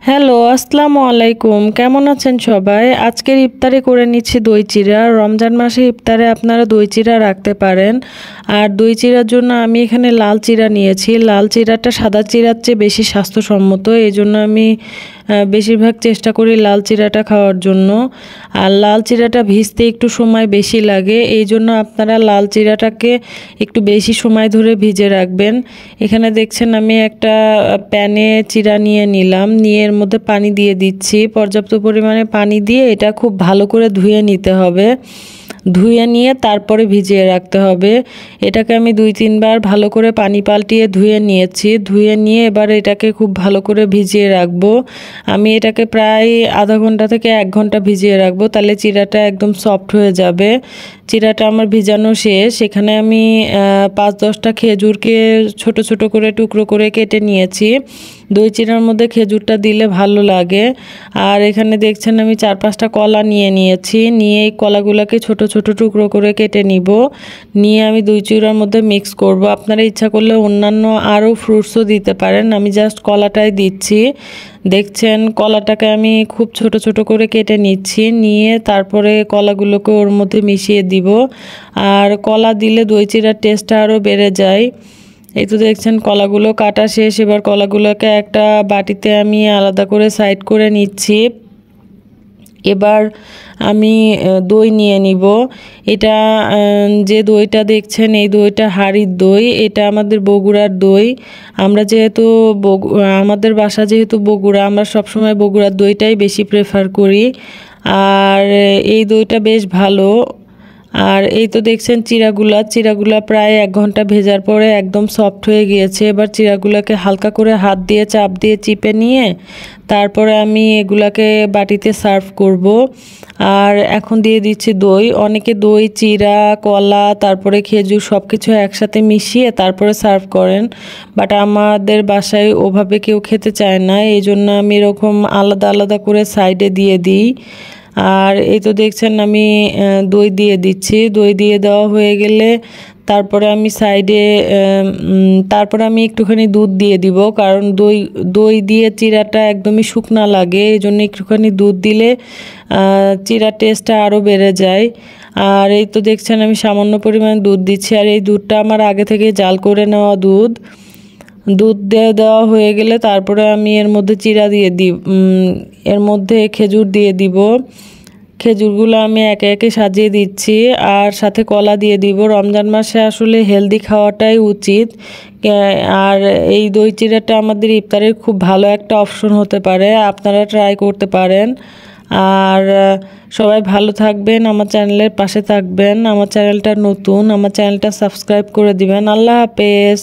Hello, আসসালামু আলাইকুম। কেমন আছেন সবাই? আজকের ইফতারে করে নিচ্ছি দই চিড়া। রমজান মাসে ইফতারে আপনারা দই চিড়া রাখতে পারেন। আর দই চিড়ার জন্য আমি এখানে লাল চিড়া নিয়েছি। লাল চিড়াটা সাদা চিড়ার চেয়ে বেশি স্বাস্থ্যসম্মত। এই জন্য আমি বেশিরভাগ চেষ্টা করি লাল চিড়াটা খাওয়ার জন্য। আর লাল চিড়াটা ভিজতে একটু সময় বেশি লাগে। এই জন্য আপনারা লাল চিড়াটাকে একটু বেশি সময় ধরে ভিজে রাখবেন। এখানে দেখছেন আমি একটা প্যানে চিড়া নিয়ে নিলাম, নিয়ে এর মধ্যে পানি দিয়ে দিচ্ছি। পর্যাপ্ত পরিমাণে পানি দিয়ে এটা খুব ভালো করে ধুয়ে নিতে হবে। ধুয়ে নিয়ে তারপরে ভিজিয়ে রাখতে হবে। এটাকে আমি 2-3 বার ভালো করে পানি পাল্টিয়ে ধুয়ে নিয়েছি। ধুয়ে নিয়ে এবার এটাকে খুব ভালো করে ভিজিয়ে রাখবো। আমি এটাকে প্রায় আধা ঘন্টা থেকে 1 ঘন্টা ভিজিয়ে রাখবো, তাহলে চিড়াটা একদম সফট হয়ে যাবে। চিড়াটা আমার ভিজানো শেষ। এখানে আমি 5-10টা খেজুরকে ছোট ছোট করে টুকরো করে কেটে নিয়েছি। দই চিড়ার মধ্যে খেজুরটা দিলে ভালো লাগে। আর এখানে দেখছেন আমি 4-5টা কলা নিয়ে নিয়েছি। নিয়ে এই কলাগুলোকে ছোট ছোট টুকরো করে কেটে নিব। নিয়ে আমি দই চিড়ার মধ্যে মিক্স করব। আপনারা ইচ্ছা করলে অন্যান্য আরও ফ্রুটসও দিতে পারেন, আমি জাস্ট কলাটাই দিচ্ছি। দেখছেন কলাটাকে আমি খুব ছোট ছোট করে কেটে নিচ্ছি। নিয়ে তারপরে কলাগুলোকে ওর মধ্যে মিশিয়ে দিব। আর কলা দিলে দই চিড়ার টেস্টটা আরও বেড়ে যায়। এই তো দেখছেন কলাগুলো কাটা শেষ। এবার কলাগুলোকে একটা বাটিতে আমি আলাদা করে সাইড করে নিচ্ছি। এবার আমি দই নিয়ে নিব। এটা যে দইটা দেখছেন এই দইটা হাঁড়ির দই। এটা আমাদের বগুড়ার দই। আমরা যেহেতু আমাদের বাসা যেহেতু বগুড়া, আমরা সবসময় বগুড়ার দইটাই বেশি প্রেফার করি। আর এই দইটা বেশ ভালো। আর এই তো দেখছেন চিড়াগুলা প্রায় 1 ঘন্টা ভেজার পরে একদম সফট হয়ে গিয়েছে। এবার চিড়াগুলোকে হালকা করে হাত দিয়ে চাপ দিয়ে চিপে নিয়ে তারপরে আমি এগুলাকে বাটিতে সার্ভ করব। আর এখন দিয়ে দিচ্ছি দই। অনেকে দই, চিড়া, কলা, তারপরে খেজুর সব কিছু একসাথে মিশিয়ে তারপরে সার্ভ করেন, বাট আমাদের বাসায় ওভাবে কেউ খেতে চায় না। এই জন্য আমি এরকম আলাদা আলাদা করে সাইডে দিয়ে দিই। আর এই তো দেখছেন আমি দই দিয়ে দিচ্ছি। দই দিয়ে দেওয়া হয়ে গেলে তারপরে আমি সাইডে তারপরে আমি একটুখানি দুধ দিয়ে দিব, কারণ দই দিয়ে চিড়াটা একদমই শুকনা লাগে। এই জন্য একটুখানি দুধ দিলে চিড়ার টেস্টটা আরও বেড়ে যায়। আর এই তো দেখছেন আমি সামান্য পরিমাণে দুধ দিচ্ছি। আর এই দুধটা আমার আগে থেকে জাল করে নেওয়া দুধ। দুধ দিয়ে দেওয়া হয়ে গেলে তারপরে আমি এর মধ্যে চিড়া দিয়ে এর মধ্যে খেজুর দিয়ে দিব। খেজুরগুলো আমি একে একে সাজিয়ে দিচ্ছি। আর সাথে কলা দিয়ে দিব। রমজান মাসে আসলে হেলদি খাওয়াটাই উচিত। আর এই দই চিড়াটা আমাদের ইফতারের খুব ভালো একটা অপশন হতে পারে, আপনারা ট্রাই করতে পারেন। আর সবাই ভালো থাকবেন, আমার চ্যানেলের পাশে থাকবেন। আমার চ্যানেলটা নতুন, আমার চ্যানেলটা সাবস্ক্রাইব করে দিবেন। আল্লাহ হাফেজ।